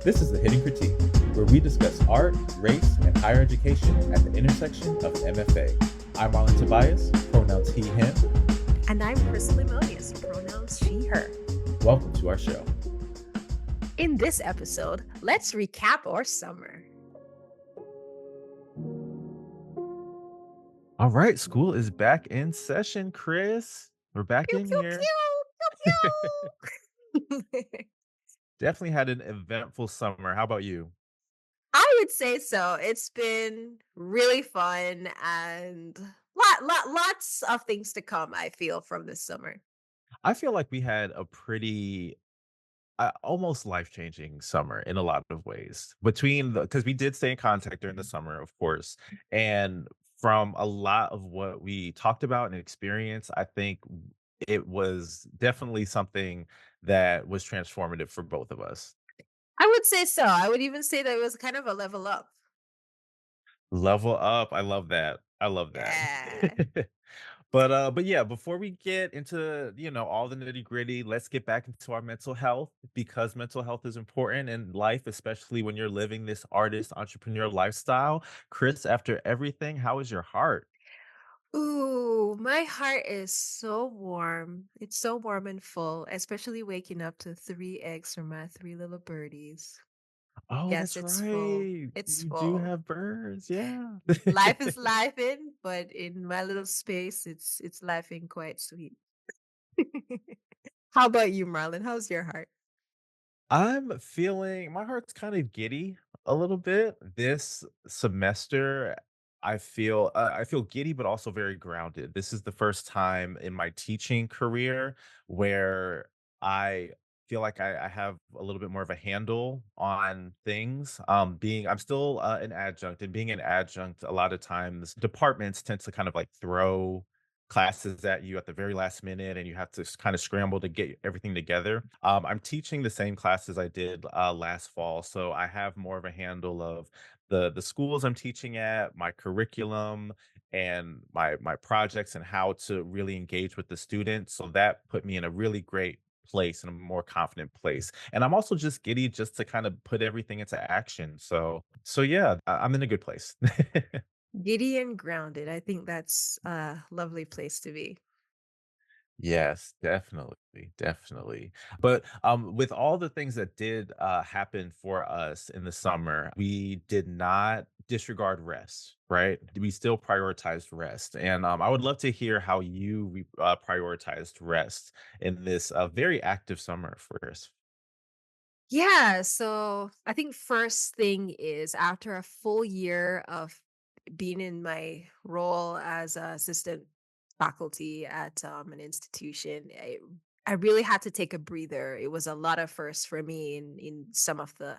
This is the Hidden Critique, where we discuss art, race, and higher education at the intersection of MFA. I'm Marlon Tobias, pronouns he, him. And I'm Krystle and Lemonias, pronouns she, her. Welcome to our show. In this episode, let's recap our summer. All right, school is back in session, Chris. We're back Pew, in pew, here. pew, pew, pew. Definitely had an eventful summer. How about you? I would say so. It's been really fun and lots of things to come, I feel, from this summer. I feel like we had a pretty almost life-changing summer in a lot of ways between the because we did stay in contact during the summer, of course, and from a lot of what we talked about and experienced, I think it was definitely something that was transformative for both of us. I would say so. I would even say that it was kind of a level up. Level up, I love that. I love that. Yeah. But yeah, before we get into, all the nitty-gritty, let's get back into our mental health because mental health is important in life, especially when you're living this artist entrepreneur lifestyle. Chris, after everything, how is your heart? Ooh, my heart is so warm. It's so warm and full, especially waking up to three eggs from my three little birdies. Oh, Yes, that's it's full. right. It's You do full. have birds, yeah. Life is life in, but in my little space, it's life in quite sweet. How about you, Marlon? How's your heart? I'm feeling my heart's kind of giddy a little bit. This semester, I feel giddy, but also very grounded. This is the first time in my teaching career where I feel like I have a little bit more of a handle on things. I'm still an adjunct, and being an adjunct, a lot of times departments tend to kind of like throw classes at you at the very last minute and you have to kind of scramble to get everything together. I'm teaching the same classes I did last fall, so I have more of a handle of the schools I'm teaching at, my curriculum, and my projects and how to really engage with the students. So that put me in a really great place and a more confident place. And I'm also just giddy just to kind of put everything into action. So yeah, I'm in a good place. Giddy and grounded. I think that's a lovely place to be. Yes, definitely, definitely. But, with all the things that did, happen for us in the summer, we did not disregard rest, right? We still prioritized rest, and, I would love to hear how you prioritized rest in this, very active summer for us. Yeah, so I think first thing is after a full year of being in my role as a assistant faculty at an institution, I really had to take a breather. It was a lot of firsts for me in some of the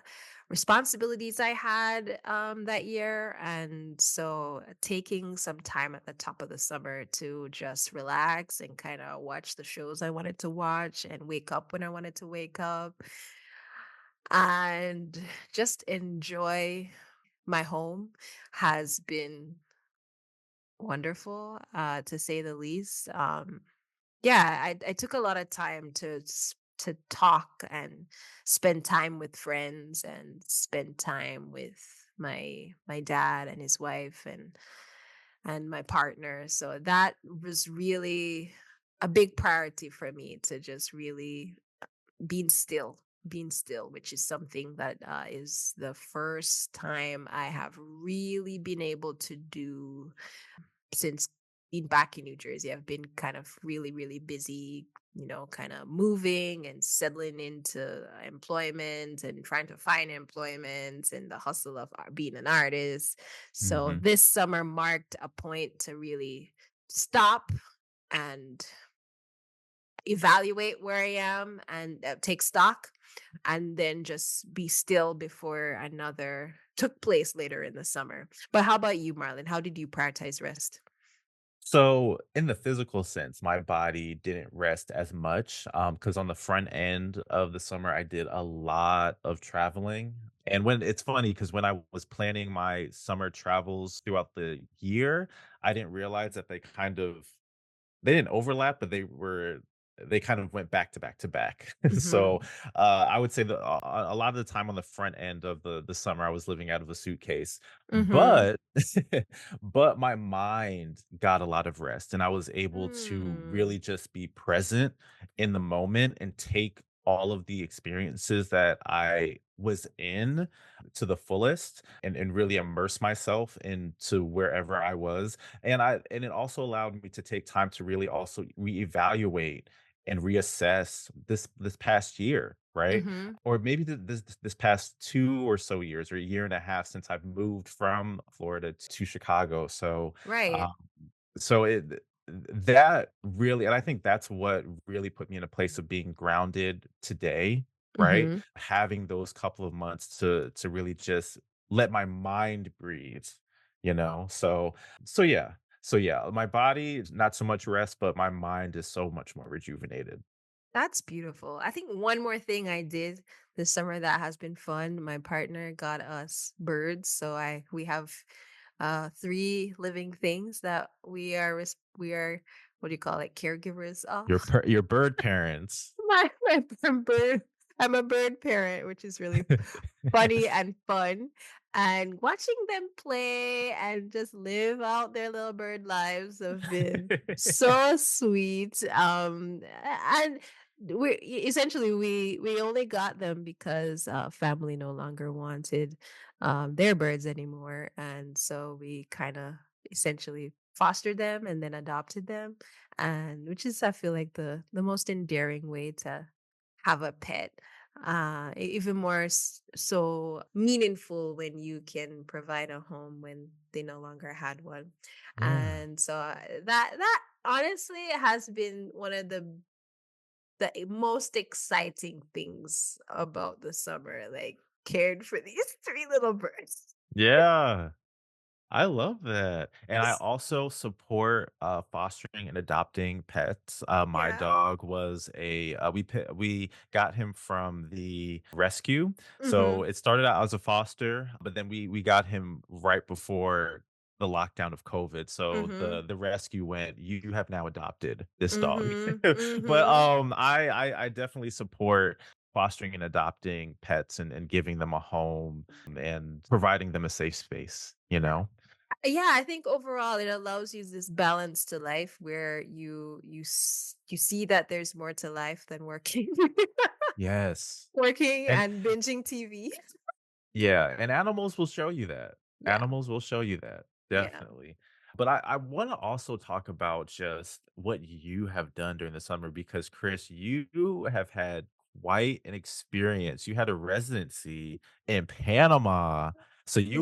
responsibilities I had that year. And so taking some time at the top of the summer to just relax and kind of watch the shows I wanted to watch and wake up when I wanted to wake up and just enjoy my home has been wonderful, to say the least. Yeah, I took a lot of time to talk and spend time with friends and spend time with my dad and his wife and my partner. So that was really a big priority for me to just really being still being still, which is something that is the first time I have really been able to do since being back in New Jersey. I've been kind of really busy, kind of moving and settling into employment and trying to find employment and the hustle of being an artist. So Mhm. this summer marked a point to really stop and evaluate where I am and take stock and then just be still before another took place later in the summer. But how about you, Marlon? How did you prioritize rest? So, in the physical sense, my body didn't rest as much because on the front end of the summer, I did a lot of traveling. And when it's funny because when I was planning my summer travels throughout the year, I didn't realize that they didn't overlap, but they were. they kind of went back to back to back. So, Mhm. I would say that a lot of the time on the front end of the summer, I was living out of a suitcase, Mhm. but but my mind got a lot of rest, and I was able to Mm. really just be present in the moment and take all of the experiences that I was in to the fullest and really immerse myself into wherever I was. And it also allowed me to take time to really also reevaluate and reassess this past year, right? Mhm. Or maybe this past 2 or so years or a year and a half since I've moved from Florida to Chicago. Right. Um, so that really, and I think that's what really put me in a place of being grounded today, right? Mhm. Having those couple of months to really just let my mind breathe, you know? So yeah, my body is not so much rest, but my mind is so much more rejuvenated. That's beautiful. I think one more thing I did this summer that has been fun, my partner got us birds, so I we have three living things that we are, what do you call it, caregivers of. Your bird parents. My bird, I'm a bird parent, which is really funny and fun. And watching them play and just live out their little bird lives have been so sweet. And essentially we only got them because family no longer wanted their birds anymore, and so we kind of essentially fostered them and then adopted them, and which is, I feel like, the most endearing way to have a pet. Even more so meaningful when you can provide a home when they no longer had one. Yeah. And so that honestly has been one of the most exciting things about the summer, like cared for these three little birds. Yeah. I love that, and I also support, fostering and adopting pets. My Yeah. dog was we got him from the rescue, so Mhm. it started out as a foster, but then we got him right before the lockdown of COVID, so Mhm. the rescue went, "You have now adopted this dog." Mhm. But, Mhm. I definitely support fostering and adopting pets and giving them a home and providing them a safe space, you know? Yeah, I think overall it allows you this balance to life where you see that there's more to life than working, Yes. working And and binging TV. yeah, and animals will show you that. Yeah. Animals will show you that, Yeah. definitely. But I wanna also talk about just what you have done during the summer because, Chris, you have had quite an experience. You had a residency in Panama. So Yeah. you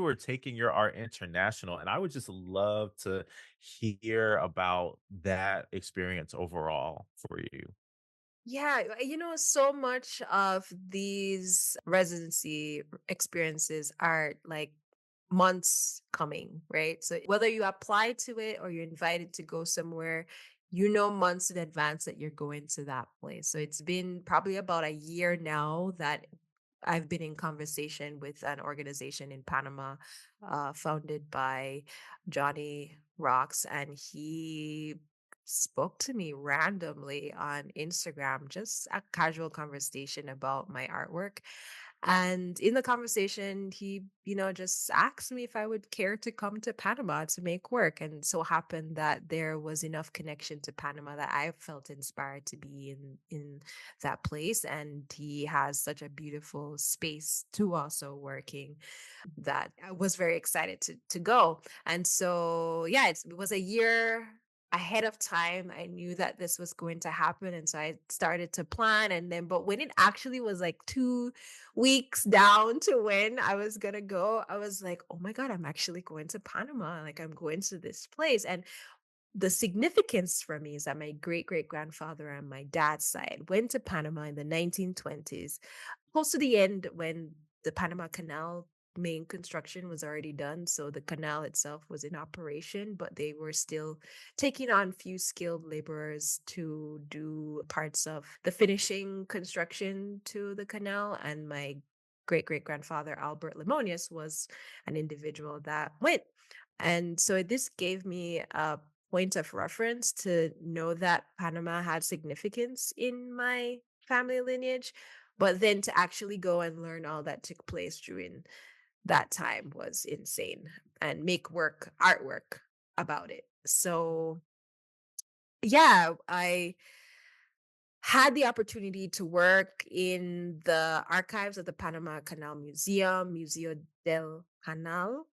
were taking your art international, and I would just love to hear about that experience overall for you. Yeah, so much of these residency experiences are like months coming, right? So whether you apply to it or you're invited to go somewhere, you know months in advance that you're going to that place. So it's been probably about a year now that I've been in conversation with an organization in Panama, founded by Johnny Rocks, and he spoke to me randomly on Instagram, just a casual conversation about my artwork. And in the conversation, he, just asked me if I would care to come to Panama to make work. And so happened that there was enough connection to Panama that I felt inspired to be in that place. And he has such a beautiful space to also working that I was very excited to go. And so yeah, it was a year ahead of time. I knew that this was going to happen, and so I started to plan. And then, but when it actually was like 2 weeks down to when I was gonna go, I was like, oh my god, I'm actually going to Panama. Like, I'm going to this place. And the significance for me is that my great great grandfather on my dad's side went to Panama in the 1920s, close to the end when the Panama Canal main construction was already done. So the canal itself was in operation, but they were still taking on few skilled laborers to do parts of the finishing construction to the canal. And my great great grandfather, Albert Lemonias, was an individual that went. And so this gave me a point of reference to know that Panama had significance in my family lineage. But then to actually go and learn all that took place during that time was insane and make artwork about it. So yeah, I had the opportunity to work in the archives of the Panama Canal Museum. Museo del Canal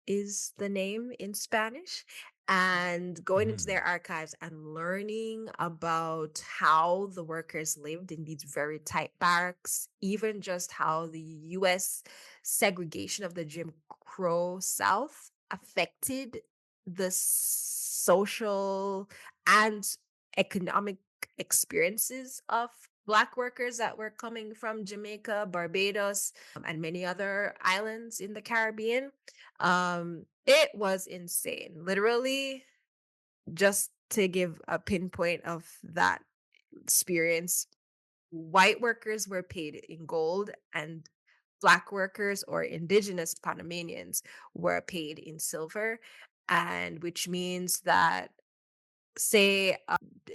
is the name in Spanish. And going into Mm, their archives and learning about how the workers lived in these very tight barracks, even just how the US segregation of the Jim Crow South affected the social and economic experiences of Black workers that were coming from Jamaica, Barbados, and many other islands in the Caribbean. It was insane. Literally, just to give a pinpoint of that experience, white workers were paid in gold and Black workers or indigenous Panamanians were paid in silver. And which means that, say,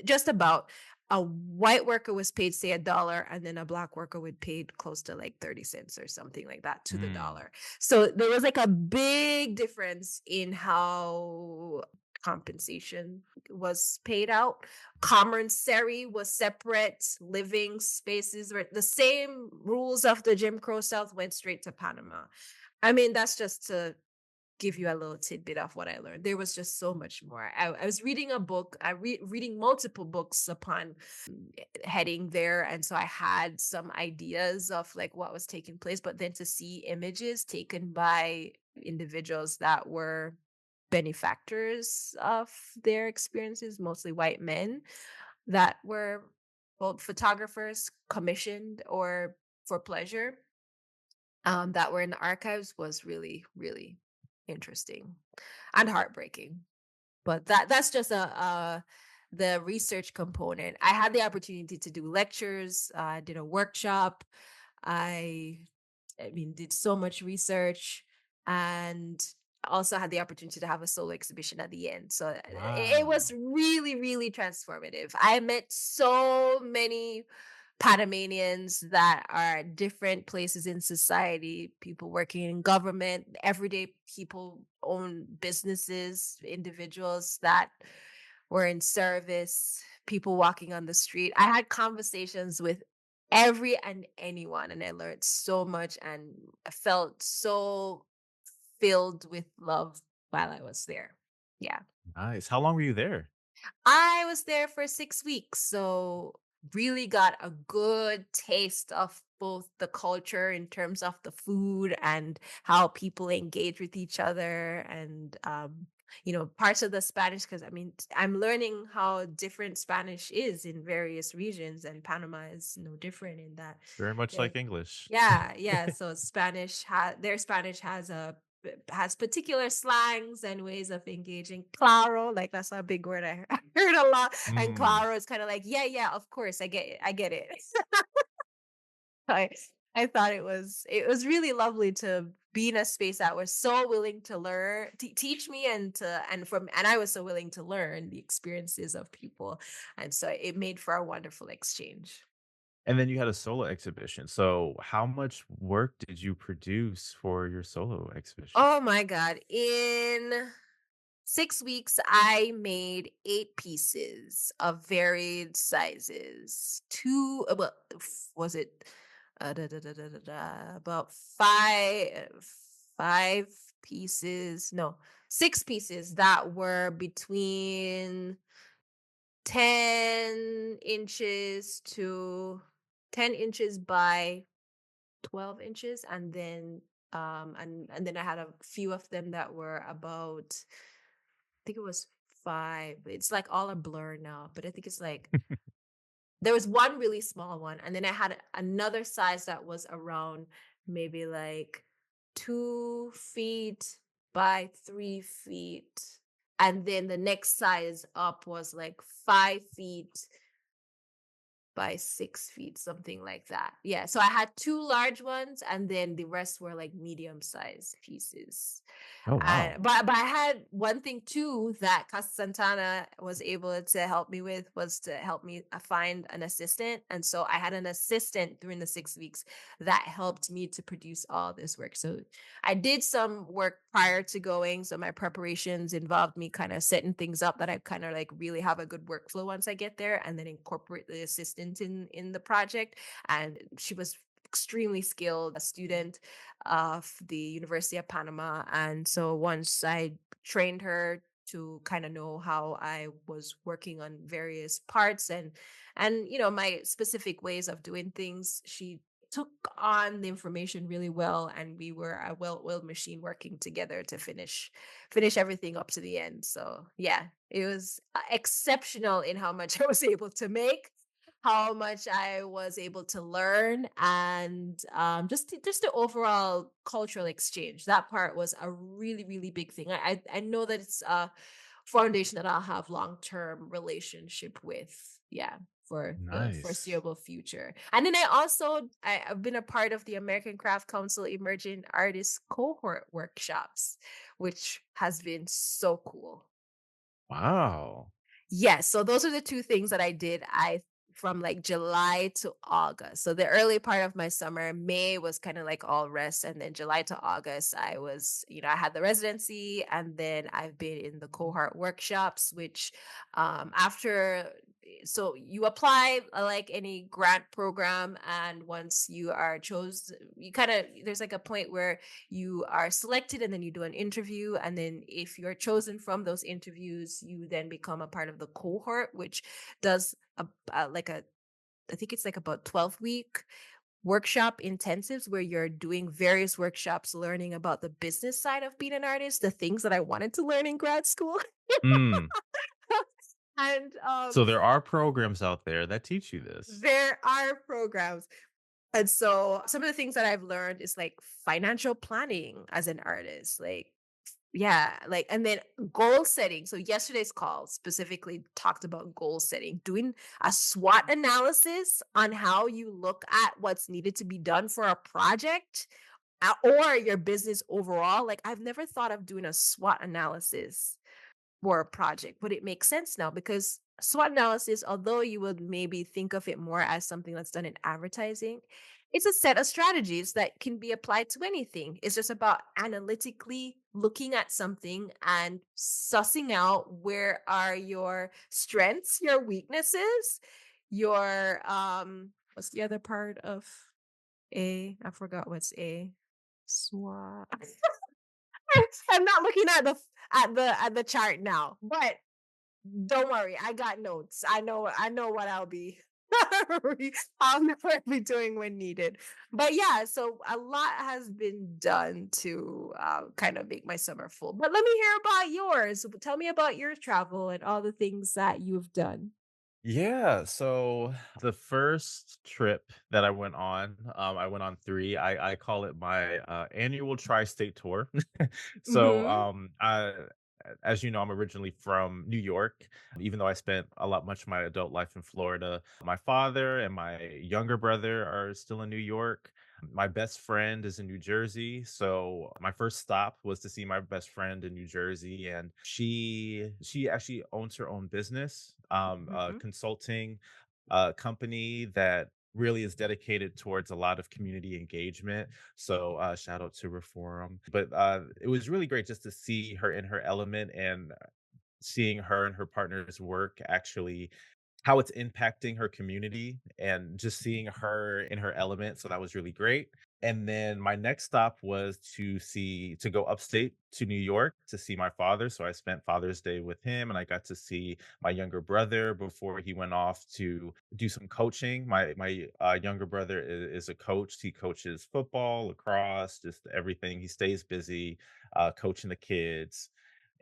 just about a white worker was paid, say, $1, and then a Black worker would paid close to like 30 cents or something like that to the mm. dollar. So there was like a big difference in how compensation was paid out. Commissary was separate, living spaces were the same. Rules of the Jim Crow South went straight to Panama. I mean, that's just to give you a little tidbit of what I learned. There was just so much more. I was reading a book, reading multiple books upon heading there. And so I had some ideas of like what was taking place, but then to see images taken by individuals that were benefactors of their experiences, mostly white men that were both photographers commissioned or for pleasure, that were in the archives was really, really interesting and heartbreaking. But that's just a the research component. I had the opportunity to do lectures. I did a workshop. I I mean, did so much research and also had the opportunity to have a solo exhibition at the end. So it was Wow. really, really transformative. I met so many Panamanians that are at different places in society, people working in government, everyday people own businesses, individuals that were in service, people walking on the street. I had conversations with every and anyone, and I learned so much and I felt so filled with love while I was there. Yeah. Nice. How long were you there? I was there for 6 weeks, so really got a good taste of both the culture in terms of the food and how people engage with each other and parts of the Spanish because I mean I'm learning how different Spanish is in various regions and Panama is no different in that. Very much There like English. yeah, yeah. So their Spanish has particular slangs and ways of engaging. Claro, like that's a big word I heard a lot. And Mm. claro is kind of like, yeah, yeah, of course, I get it, I get it. I I thought it was really lovely to be in a space that was so willing to learn, teach me, and I was so willing to learn the experiences of people, and so it made for a wonderful exchange. And then you had a solo exhibition. So how much work did you produce for your solo exhibition? Oh my God. In 6 weeks, I made 8 pieces of varied sizes. Well, was it about 5 pieces? No, 6 pieces that were between 10 inches to 10 inches by 12 inches, and then I had a few of them that were about, I think it was 5. It's like all a blur now, but I think it's like there was one really small one, and then I had another size that was around maybe like 2 feet by 3 feet. And then the next size up was like 5 feet by 6 feet, something like that. Yeah. So I had two large ones, and then the rest were like medium-sized pieces. Oh, wow. But I had one thing too that Casa Santana was able to help me with, was to help me find an assistant. And so I had an assistant during the 6 weeks that helped me to produce all this work. So I did some work prior to going. So my preparations involved me kind of setting things up that I kind of like really have a good workflow once I get there, and then incorporate the assistant in the project. And she was extremely skilled, a student of the University of Panama. And so once I trained her to kind of know how I was working on various parts, and my specific ways of doing things, she took on the information really well, and we were a well-oiled machine working together to finish everything up to the end. So yeah, it was exceptional in how much I was able to make, how much I was able to learn, and just the overall cultural exchange. That part was a really, really big thing. I know that it's a foundation that I'll have long-term relationship with. Yeah, for the Nice. foreseeable future. And then I've been a part of the American Craft Council Emerging Artists cohort workshops, which has been so cool. Wow. Yes, so those are the 2 things that I did, from, like, July to August. So the early part of my summer, May was kinda, like, all rest, and then July to August, I had the residency, and then I've been in the cohort workshops, which, after so you apply, like any grant program, and once you are there's, like, a point where you are selected, and then you do an interview, and then if you're chosen from those interviews, you then become a part of the cohort, which does like a I think it's like about 12-week workshop intensives, where you're doing various workshops learning about the business side of being an artist, the things that I wanted to learn in grad school. Mm. And So there are programs out there that teach you this. there are programs. And so some of the things that I've learned is like financial planning as an artist, like, yeah, like, and then goal setting. So yesterday's call specifically talked about goal setting, doing a SWOT analysis on how you look at what's needed to be done for a project, or your business overall. Like, I've never thought of doing a SWOT analysis for a project, but it makes sense now, because SWOT analysis, although you would maybe think of it more as something that's done in advertising, it's a set of strategies that can be applied to anything. It's just about analytically looking at something and sussing out where are your strengths, your weaknesses, your what's the other part of I forgot what's A. SWOT. I'm not looking at the chart now, but don't worry, I got notes. I know what I'll know what I'll be doing when needed. But yeah, so a lot has been done to kind of make my summer full. But let me hear about yours. Tell me about your travel and all the things that you've done. Yeah, so the first trip that I went on 3. I call it my, annual tri-state tour. So, Mhm. as you know, I'm originally from New York, even though I spent much of my adult life in Florida. My father and my younger brother are still in New York. My best friend is in New Jersey, so my first stop was to see my best friend in New Jersey, and she actually owns her own business, a Mhm. consulting company that really is dedicated towards a lot of community engagement. So shout out to Reform. But it was really great just to see her in her element, and seeing her and her partner's work actually how it's impacting her community, and just seeing her in her element, so that was really great. And then my next stop was to go upstate to New York to see my father, so I spent Father's Day with him, and I got to see my younger brother before he went off to do some coaching. My younger brother is a coach. He coaches football, lacrosse, just everything. He stays busy, coaching the kids.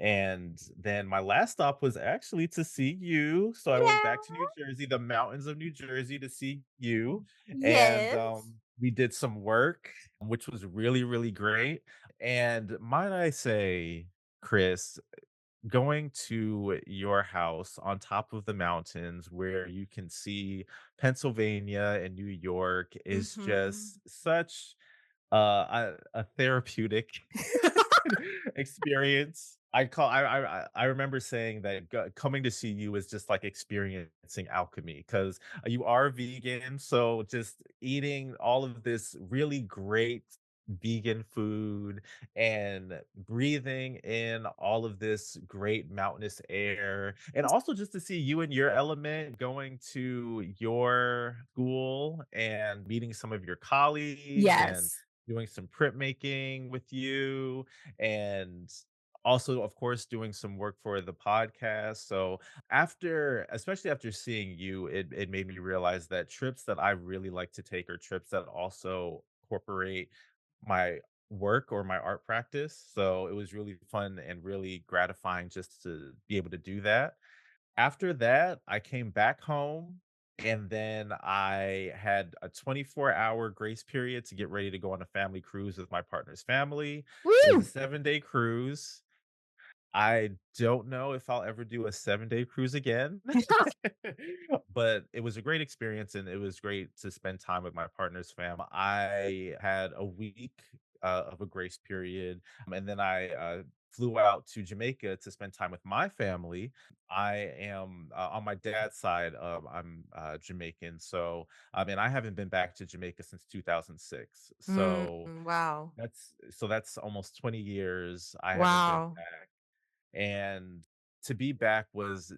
And then my last stop was actually to see you. So I went Yeah. back to New Jersey, the mountains of New Jersey, to see you. And Yes. we did some work, which was really, really great. And might I say, Chris, going to your house on top of the mountains where you can see Pennsylvania and New York is Mhm. just such a therapeutic experience. I remember saying that coming to see you is just like experiencing alchemy because you are vegan, so just eating all of this really great vegan food and breathing in all of this great mountainous air, and also just to see you in your element going to your school and meeting some of your colleagues and Yes. doing some printmaking with you, and also, of course, doing some work for the podcast. So especially after seeing you, it made me realize that trips that I really like to take are trips that also incorporate my work or my art practice. So it was really fun and really gratifying just to be able to do that. After that, I came back home, and then I had a 24-hour grace period to get ready to go on a family cruise with my partner's family. It was a Woo! 7-day cruise. I don't know if I'll ever do a 7-day cruise again, but it was a great experience, and it was great to spend time with my partner's fam. I had a week, of a grace period, and then I flew out to Jamaica to spend time with my family. I am, on my dad's side, I'm, Jamaican, so, and I haven't been back to Jamaica since 2006. Mm, So wow. that's almost 20 years I haven't been Wow. back. And to be back was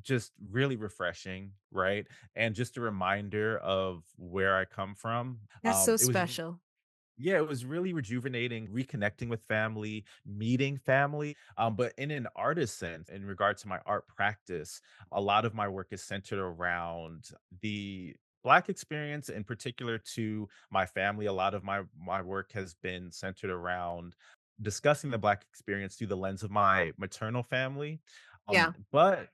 just really refreshing, right? And just a reminder of where I come from. That's so It was special. yeah, it was really rejuvenating, reconnecting with family, meeting family, but in an artist sense, in regard to my art practice, a lot of my work is centered around the Black experience, in particular to my family. A lot of my work has been centered around discussing the Black experience through the lens of my maternal family. Yeah. But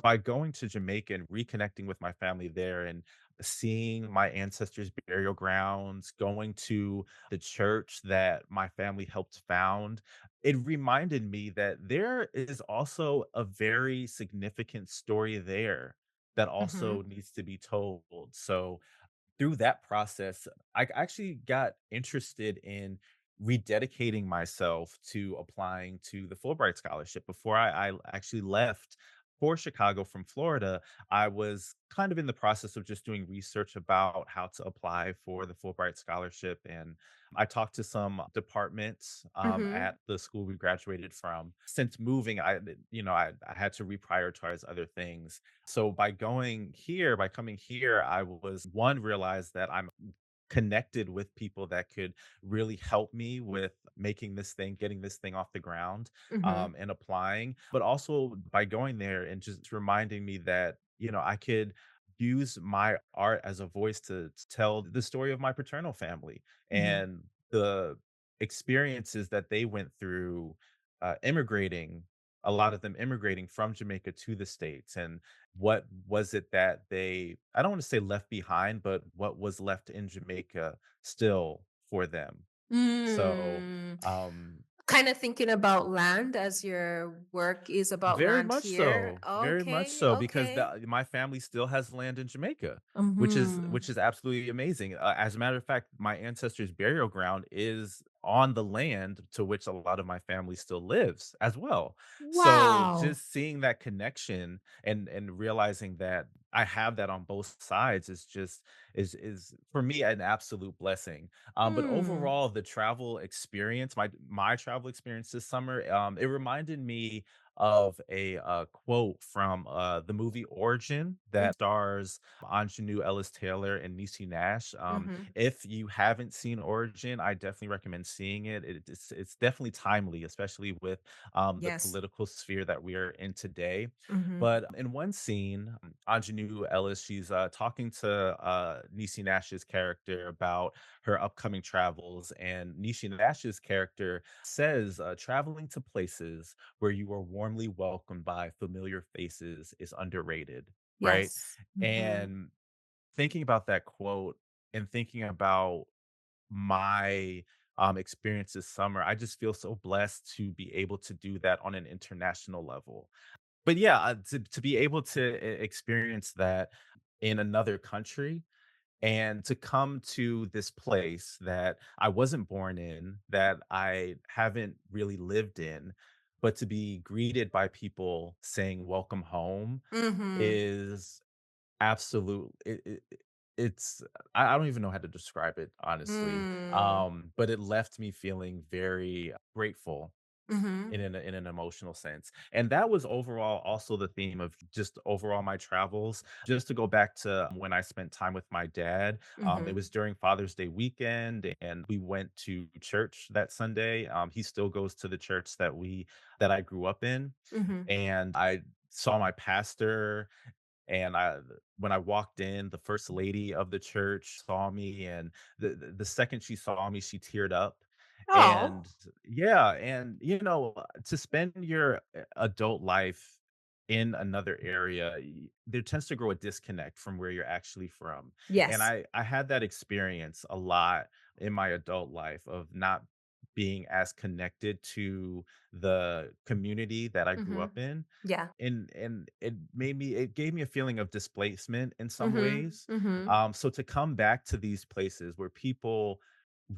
by going to Jamaica and reconnecting with my family there and seeing my ancestors' burial grounds, going to the church that my family helped found, it reminded me that there is also a very significant story there that also Mhm. needs to be told. So through that process, I actually got interested in rededicating myself to applying to the Fulbright scholarship. Before I actually left for Chicago from Florida, I was kind of in the process of just doing research about how to apply for the Fulbright scholarship. And I talked to some departments Mhm. at the school we graduated from. Since moving, I had to reprioritize other things, so by coming here, I was one realized that I'm connected with people that could really help me with getting this thing off the ground, Mhm. and applying. But also by going there and just reminding me that, I could use my art as a voice to tell the story of my paternal family Mhm. and the experiences that they went through, immigrating, a lot of them immigrating from Jamaica to the States, and what was it that I don't want to say left behind, but what was left in Jamaica still for them. So, Mm. um, Kinda thinking about land as your work is about land here. very much Okay, so, because okay. my family still has land in Jamaica, which Mhm. is absolutely amazing. As a matter of fact, my ancestors' burial ground is on the land to which a lot of my family still lives as well. So Wow. just seeing that connection and realizing that I have that on both sides is for me an absolute blessing. But Mm. overall, the travel experience, my travel experience this summer, it reminded me of a quote from the movie Origin Mm, that stars Anjanou Ellis Taylor and Niecy Nash. mhm. If you haven't seen Origin, I definitely recommend seeing it. It's definitely timely, especially with the Yes. political sphere that we are in today. Mhm. But in one scene, Anjanou Ellis, she's talking to Niecy Nash's character about her upcoming travels. And Nishi Nash's character says, traveling to places where you are warmly welcomed by familiar faces is underrated, right? Yes. Mhm. And thinking about that quote and thinking about my experience this summer. I just feel so blessed to be able to do that on an international level. But yeah, to be able to experience that in another country and to come to this place that I wasn't born in, that I haven't really lived in, but to be greeted by people saying welcome home Mhm. is absolute it's I don't even know how to describe it, honestly. Mm. But it left me feeling very grateful Mhm. in an emotional sense. And that was overall also the theme of just overall my travels. Just to go back to when I spent time with my dad, it Mhm. was during Father's Day weekend, and we went to church that Sunday. He still goes to the church that I grew up in, Mhm. and I saw my pastor and when I walked in, the first lady of the church saw me, and the second she saw me, she teared up. Oh. And yeah, and to spend your adult life in another area, there tends to grow a disconnect from where you're actually from. And Yes. I had that experience a lot in my adult life of not being as connected to the community that I grew up Mhm. in, Yeah. and it gave me a feeling of displacement in some Mhm. ways. Mhm. So to come back to these places where people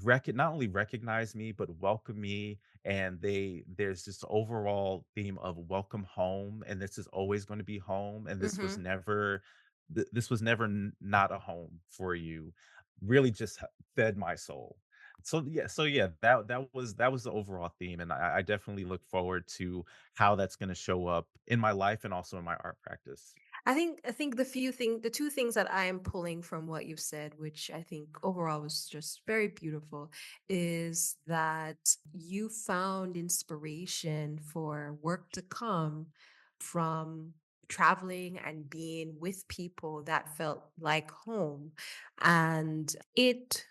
not only recognize me but welcome me, and there's this overall theme of welcome home, and this is always going to be home, and Mhm. this was never not a home for you, really just fed my soul. So yeah, that was the overall theme, and I definitely look forward to how that's gonna show up in my life and also in my art practice. I think the two things that I am pulling from what you've said, which I think overall was just very beautiful, is that you found inspiration for work to come from traveling and being with people that felt like home. And it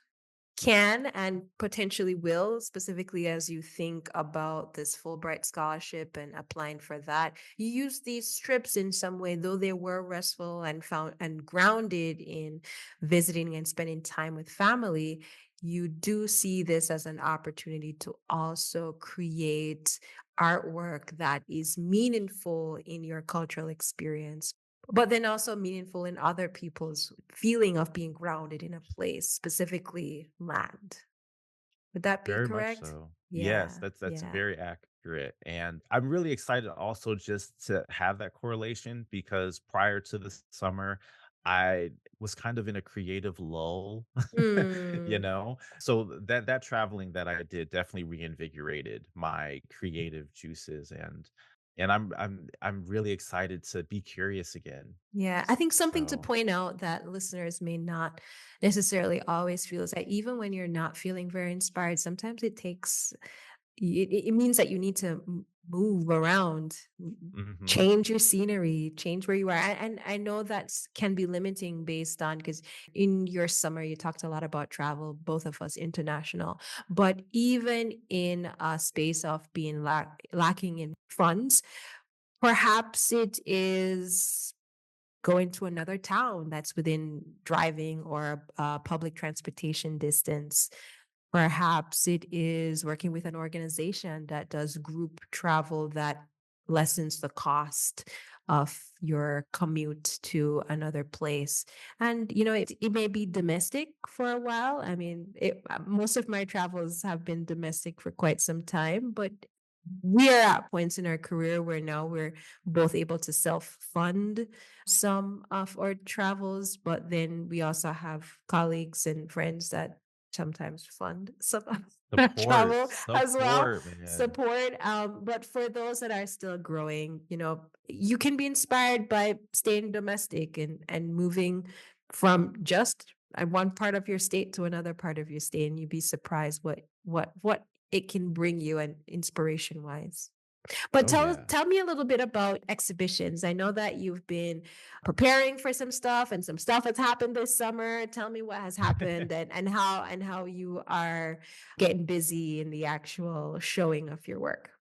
can and potentially will, specifically as you think about this Fulbright scholarship and applying for that. You use these trips in some way, though they were restful and found and grounded in visiting and spending time with family. You do see this as an opportunity to also create artwork that is meaningful in your cultural experience, but then also meaningful in other people's feeling of being grounded in a place, specifically land. Would that be Very much correct? so. Yes, Yeah, that's yeah. very accurate, and I'm really excited also just to have that correlation because prior to this summer, I was kind of in a creative lull, Mm, So that traveling that I did definitely reinvigorated my creative juices, and I'm really excited to be curious again. yeah. I think something to So point out that listeners may not necessarily always feel is that even when you're not feeling very inspired, sometimes it means that you need to move around, mhm, change your scenery, change where you are. And I know that can be limiting based on because in your summer, you talked a lot about travel, both of us international, but even in a space of being lacking in funds, perhaps it is going to another town that's within driving or public transportation distance. Perhaps it is working with an organization that does group travel that lessens the cost of your commute to another place. And, it may be domestic for a while. I mean, most of my travels have been domestic for quite some time, but we are at points in our career where now we're both able to self fund some of our travels, but then we also have colleagues and friends that sometimes fund some of our travel as well, support, man. support. But for those that are still growing, you can be inspired by staying domestic and moving from just one part of your state to another part of your state, and you'd be surprised what it can bring you and inspiration wise. But Oh, tell yeah. tell me a little bit about exhibitions. I know that you've been preparing for some stuff and some stuff has happened this summer. Tell me what has happened and how you are getting busy in the actual showing of your work.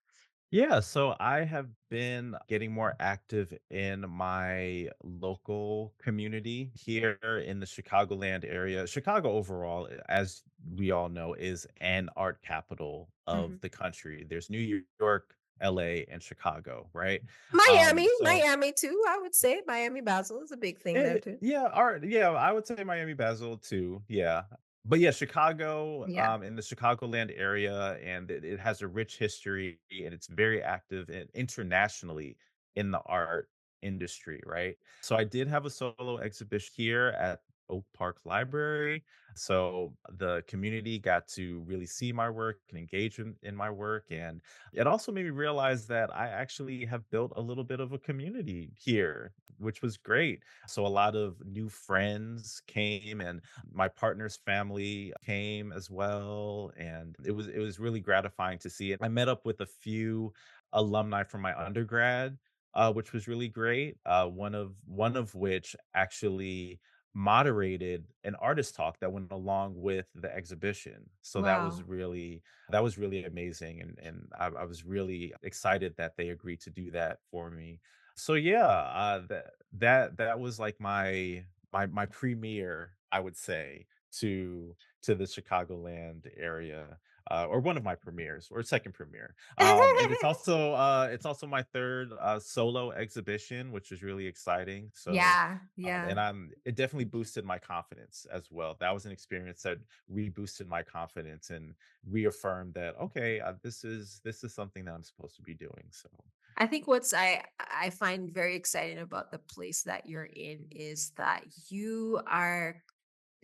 Yeah, so I have been getting more active in my local community here in the Chicagoland area. Chicago overall, as we all know, is an art capital of Mhm. the country. There's New York, LA, and Chicago, right? Miami, So Miami too, I would say. Miami Basel is a big thing there too. Yeah, art yeah, I would say Miami Basil too, yeah. But yeah, Chicago, Yeah. in the Chicagoland area, and it has a rich history, and it's very active internationally in the art industry, right? So I did have a solo exhibition here at Oak Park Library. So the community got to really see my work and engage in my work. And it also made me realize that I actually have built a little bit of a community here, which was great. So a lot of new friends came and my partner's family came as well, and it was really gratifying to see it. I met up with a few alumni from my undergrad, which was really great. One of which actually moderated an artist talk that went along with the exhibition. So Wow. that was really amazing, and I was really excited that they agreed to do that for me. So yeah, that was like my premiere, I would say, to the Chicagoland area, or one of my premieres or second premiere. And it's also my third solo exhibition, which is really exciting. So Yeah, yeah. and it definitely boosted my confidence as well. That was an experience that reboosted my confidence and reaffirmed that okay, this is something that I'm supposed to be doing. So I think what's I find very exciting about the place that you're in is that you are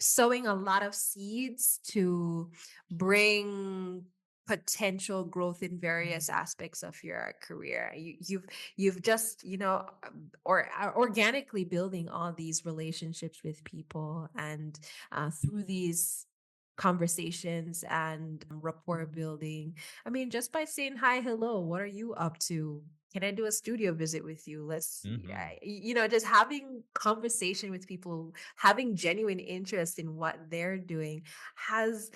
sowing a lot of seeds to bring potential growth in various aspects of your career. You've just or organically building all these relationships with people, and through these conversations and rapport building. I mean, just by saying hi, hello, what are you up to? Can I do a studio visit with you? mhm. Just having conversation with people, having genuine interest in what they're doing has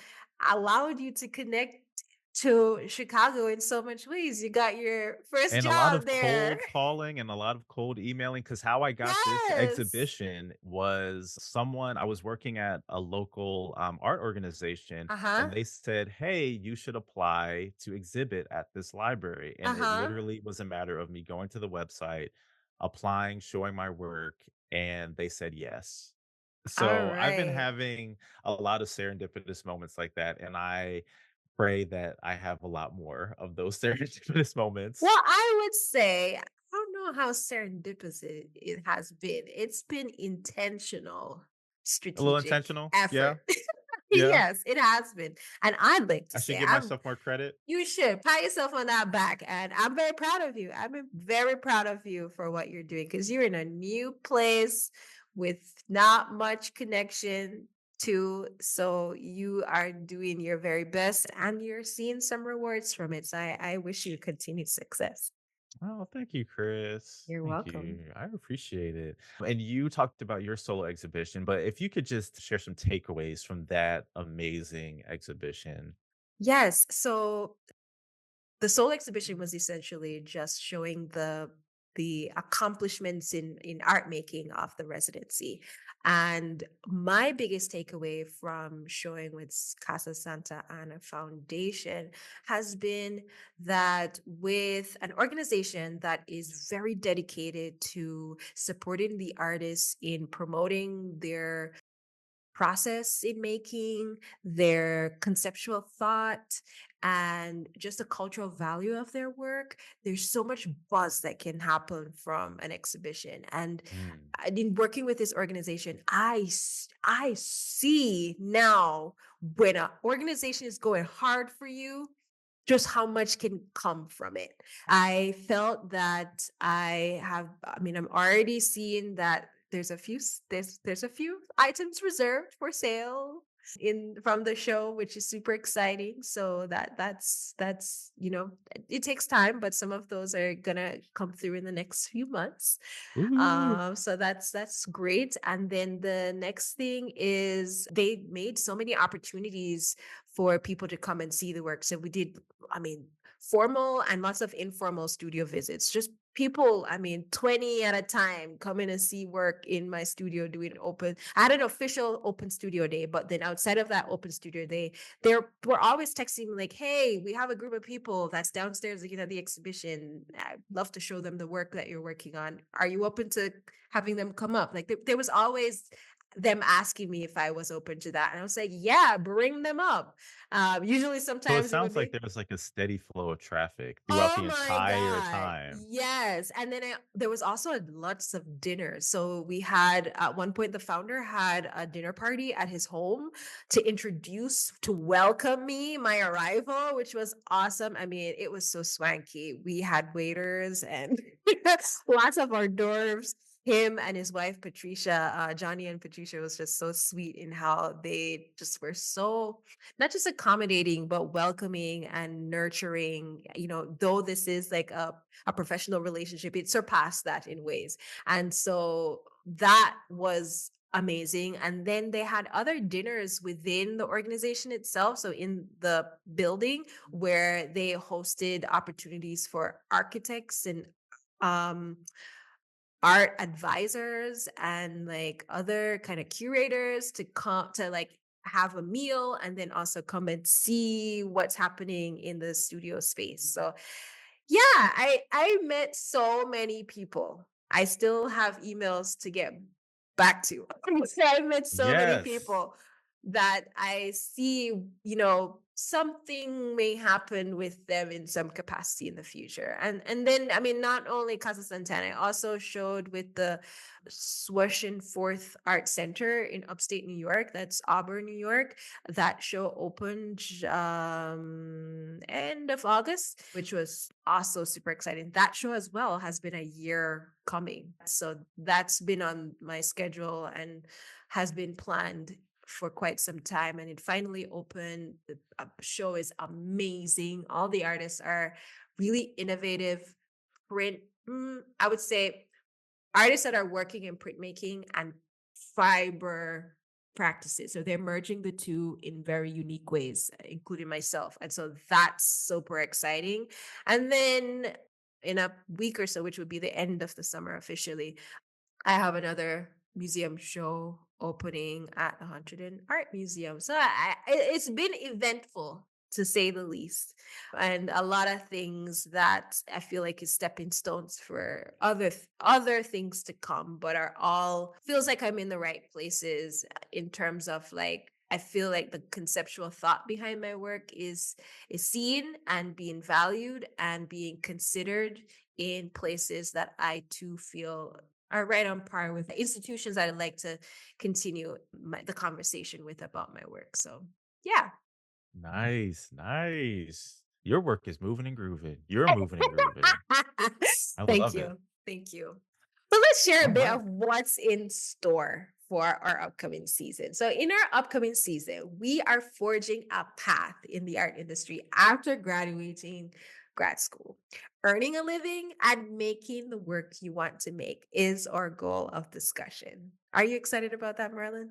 allowed you to connect to Chicago in so much ways. You got your first And a lot job of there. cold calling and a lot of cold emailing, because how I got this Yes. exhibition was someone I was working at a local, art organization, Uh-huh. and they said, "Hey, you should apply to exhibit at this library," and it Uh-huh. literally was a matter of me going to the website, applying, showing my work, and they said yes. All So, I've been right. having a lot of serendipitous moments like that, and I pray that I have a lot more of those serendipitous moments. Well, I would say, I don't know how serendipitous it has been. It's been intentional, A little strategic intentional? Yeah, effort. yeah. Yes, it has been. And I'd like to I should say, give myself more credit. you should pat yourself on that back. And I'm very proud of you. I'm very proud of you for what you're doing because you're in a new place with not much connection to. So you are doing your very best and you're seeing some rewards from it. So I wish you continued success. Oh, thank you, Chris. You're Thank welcome. you. I appreciate it. And you talked about your solo exhibition, but if you could just share some takeaways from that amazing exhibition. Yes. So the sole exhibition was essentially just showing the accomplishments in art making of the residency. And my biggest takeaway from showing with Casa Santa Ana Foundation has been that with an organization that is very dedicated to supporting the artists in promoting their process in making, their conceptual thought, and just the cultural value of their work, there's so much buzz that can happen from an exhibition. And Mm, in working with this organization, I see now when an organization is going hard for you, just how much can come from it. I felt that I mean, I'm already seeing that there's a few items reserved for sale in from the show, which is super exciting. So that's it takes time, but some of those are gonna come through in the next few months. ooh, So that's great. And then the next thing is they made so many opportunities for people to come and see the work. So we did, I mean, formal and lots of informal studio visits. Just people, I mean, 20 at a time coming to see work in my studio doing open. I had an official open studio day, but then outside of that open studio day, they were always texting me like, hey, we have a group of people that's downstairs looking at the exhibition. I'd love to show them the work that you're working on. Are you open to having them come up? Like there was always them asking me if I was open to that. And I was like, yeah, bring them up. Usually So it sometimes it would sounds like be, there was like a steady flow of traffic throughout oh the my entire God. time. Yes. And then there was also lots of dinners. So we had, at one point, the founder had a dinner party at his home to welcome me, my arrival, which was awesome. I mean, it was so swanky. We had waiters and lots of hors d'oeuvres. Him and his wife, Patricia, Johnny and Patricia was just so sweet in how they just were so not just accommodating but welcoming and nurturing. Though this is like a professional relationship, it surpassed that in ways. And so that was amazing. And then they had other dinners within the organization itself, so in the building, where they hosted opportunities for architects and um art advisors and like other kind of curators to come to like have a meal and then also come and see what's happening in the studio space. So yeah, I met so many people. I still have emails to get back to. So I met so many Yes. people that I see, something may happen with them in some capacity in the future. And then I mean, not only Casa Santana, I also showed with the Swish and Fourth Art Center in upstate New York. That's Auburn, New York. That show opened end of August, which was also super exciting. That show as well has been a year coming. So that's been on my schedule and has been planned for quite some time. And it finally opened. The show is amazing. All the artists are really innovative. Print, I would say artists that are working in printmaking and fiber practices. So they're merging the two in very unique ways, including myself. And so that's super exciting. And then in a week or so, which would be the end of the summer officially, I have another museum show opening at the Huntington Art Museum. So it's been eventful to say the least, and a lot of things that I feel like is stepping stones for other things to come, but are all feels like I'm in the right places in terms of like I feel like the conceptual thought behind my work is seen and being valued and being considered in places that I too feel are right on par with institutions I'd like to continue the conversation with about my work. So, yeah. Nice, nice. Your work is moving and grooving. You're moving and grooving. I Thank love it. you. Thank you. But let's share a All bit right. of what's in store for our upcoming season. So, in our upcoming season, we are forging a path in the art industry after graduating grad school. Earning a living and making the work you want to make is our goal of discussion. Are you excited about that, Marlon?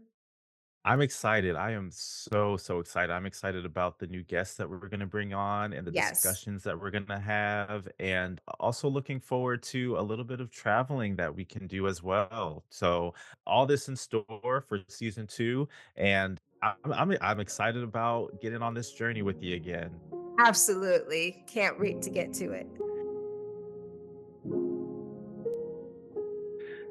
I'm excited. I am so, so excited. I'm excited about the new guests that we're going to bring on and the Yes, discussions that we're going to have. And also looking forward to a little bit of traveling that we can do as well. So, all this in store for season two. And I'm excited about getting on this journey with you again. absolutely. Can't wait to get to it.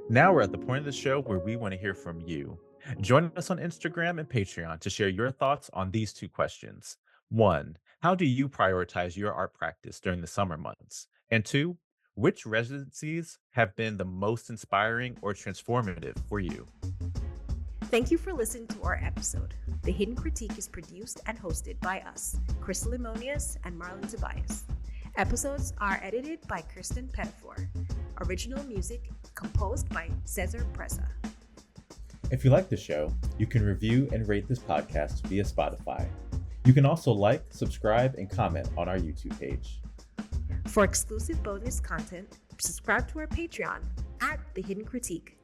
Now we're at the point of the show where we want to hear from you. Join us on Instagram and Patreon to share your thoughts on these two questions. One, how do you prioritize your art practice during the summer months? And two, which residencies have been the most inspiring or transformative for you? Thank you for listening to our episode. The Hidden Critique is produced and hosted by us, Krystle Lemonias and Marlon Tobias. Episodes are edited by Kirsten Pettifor. Original music composed by Cesar Presa. If you like the show, you can review and rate this podcast via Spotify. You can also like, subscribe, and comment on our YouTube page. For exclusive bonus content, subscribe to our Patreon at The Hidden Critique.